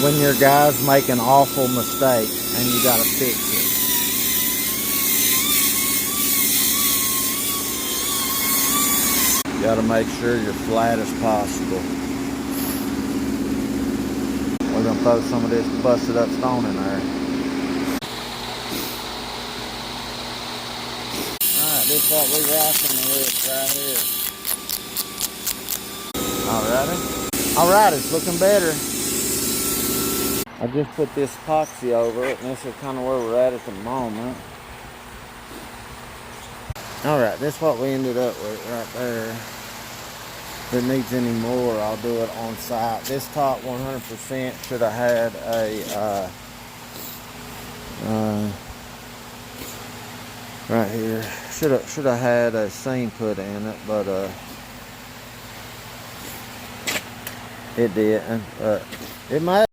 when your guys make an awful mistake and you gotta fix it. You gotta make sure you're flat as possible. We're gonna throw some of this busted up stone in there. Alright, this is what we rocking with right here. Alright, it's looking better. I just put this epoxy over it, and this is kind of where we're at the moment. Alright, this is what we ended up with right there. If it needs any more, I'll do it on site. This top 100% should have had a, right here, should have had a seam put in it, but it didn't. It might.